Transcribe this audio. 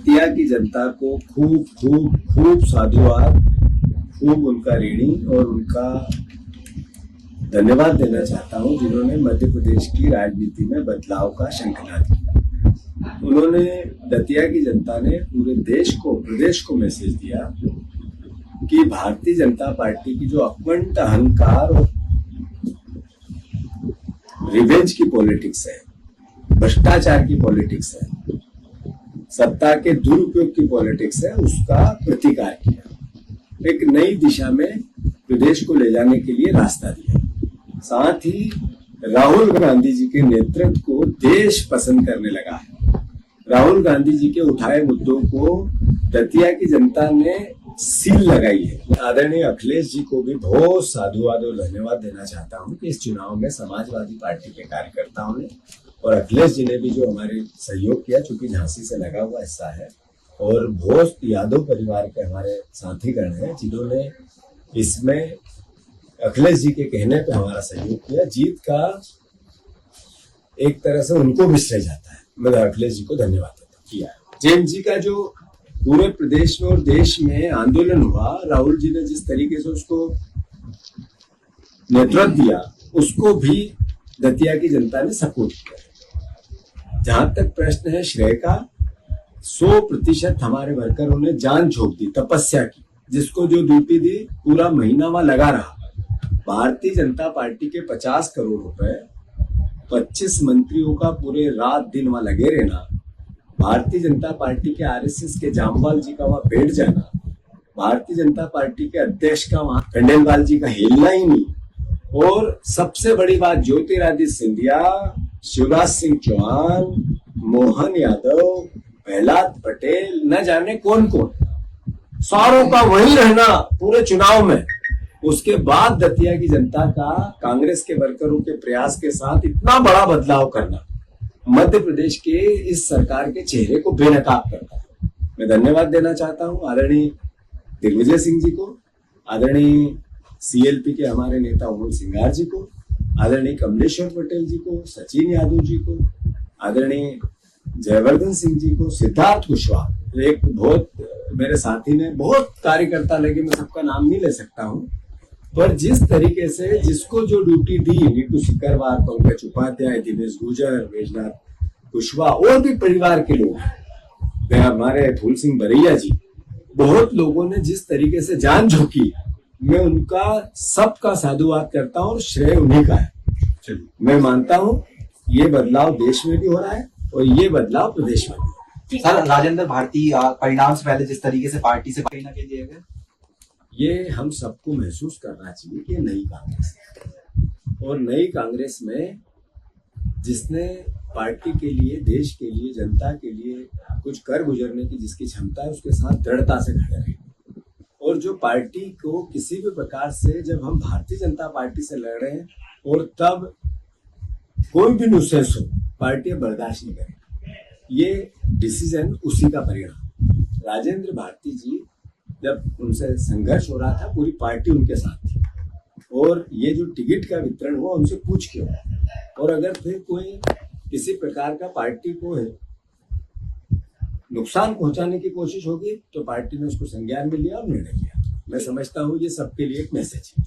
दतिया की जनता को खूब खूब खूब साधुवाद, खूब उनका ऋणी और उनका धन्यवाद देना चाहता हूं, जिन्होंने मध्य प्रदेश की राजनीति में बदलाव का शंखनाद किया। उन्होंने, दतिया की जनता ने पूरे देश को, प्रदेश को मैसेज दिया कि भारतीय जनता पार्टी की जो अखंड अहंकार और रिवेंज की पॉलिटिक्स है, भ्रष्टाचार की पॉलिटिक्स है, सत्ता के दुरुपयोग की पॉलिटिक्स है, उसका प्रतिकार किया। एक नई दिशा में प्रदेश को ले जाने के लिए रास्ता दिया। साथ ही राहुल गांधी जी के नेतृत्व को देश पसंद करने लगा है। राहुल गांधी जी के उठाए मुद्दों को दतिया की जनता ने सील लगाई है। आदरणीय अखिलेश जी को भी बहुत साधुवाद और धन्यवाद देना चाहता हूं कि इस चुनाव में समाजवादी पार्टी के कार्यकर्ताओं ने और अखिलेश जी ने भी जो हमारे सहयोग किया, चूंकि झांसी से लगा हुआ हिस्सा है, और बहुत यादव परिवार के हमारे साथीगण हैं जिन्होंने इसमें अखिलेश जी के कहने पे हमारा सहयोग किया। जीत का एक तरह से उनको भी श्रेय जाता है। मैं अखिलेश जी को धन्यवाद देता किया। जेम्स जी का जो पूरे प्रदेश में और देश में आंदोलन हुआ, राहुल जी ने जिस तरीके से उसको नेतृत्व दिया, उसको भी दतिया की जनता ने सपोर्ट किया। जहां तक प्रश्न है श्रेय का, 100% हमारे वर्करों ने जान झोंक दी, तपस्या की, जिसको जो ड्यूटी दी पूरा महीना वहां लगा रहा। भारतीय जनता पार्टी के 50 करोड़ रुपए, 25 मंत्रियों का पूरे रात दिन वहां लगे रहना, भारतीय जनता पार्टी के आरएसएस के जामवाल जी का वहां बैठ जाना, भारतीय जनता पार्टी के अध्यक्ष का वहां खंडेलवाल जी का हिलना ही नहीं, और सबसे बड़ी बात ज्योतिरादित्य सिंधिया, शिवराज सिंह चौहान, मोहन यादव, प्रहलाद पटेल, न जाने कौन कौन, सारों का वहीं रहना पूरे चुनाव में। उसके बाद दतिया की जनता का कांग्रेस के वर्करों के प्रयास के साथ इतना बड़ा बदलाव करना मध्य प्रदेश के इस सरकार के चेहरे को बेनकाब करता है। मैं धन्यवाद देना चाहता हूं आदरणीय दिग्विजय सिंह जी को, आदरणीय सीएलपी के हमारे नेता उमंग सिंगार जी को, आदरणीय कमलेश्वर पटेल जी को, सचिन यादव जी को, आदरणीय जयवर्धन सिंह जी को, सिद्धार्थ कुशवाहा, एक बहुत मेरे साथी ने, बहुत कार्यकर्ता लगे, मैं सबका नाम नहीं ले सकता हूं, पर जिस तरीके से जिसको जो ड्यूटी दी, नीतू सिकरवार, पंकज उपाध्याय, दिनेश गुर्जर, बैजनाथ कुशवाहा और भी परिवार के लोग, हमारे फूल सिंह बरैया जी, बहुत लोगों ने जिस तरीके से जान झोंकी, मैं उनका सबका साधुवाद करता हूं और श्रेय उन्हीं का है। मैं मानता हूं ये बदलाव देश में भी हो रहा है और ये बदलाव प्रदेश में भी। सर, राजेंद्र भारती परिणाम से पहले जिस तरीके से पार्टी से कहीं ना कहीं दिए गए, ये हम सबको महसूस करना चाहिए कि नई कांग्रेस है, और नई कांग्रेस में जिसने पार्टी के लिए, देश के लिए, जनता के लिए कुछ कर गुजरने की जिसकी क्षमता है, उसके साथ दृढ़ता से खड़े रहे। और जो पार्टी को किसी भी प्रकार से, जब हम भारतीय जनता पार्टी से लड़ रहे हैं और तब कोई भी नुसेस हो, पार्टी बर्दाश्त नहीं करेगी। ये डिसीजन उसी का परिणाम। राजेंद्र भारती जी, जब उनसे संघर्ष हो रहा था, पूरी पार्टी उनके साथ थी, और ये जो टिकट का वितरण हुआ उनसे पूछ के हुआ, और अगर फिर कोई किसी प्रकार का पार्टी को नुकसान पहुंचाने की कोशिश होगी तो पार्टी ने उसको संज्ञान में लिया और निर्णय लिया। मैं समझता हूं ये सबके लिए एक मैसेज है।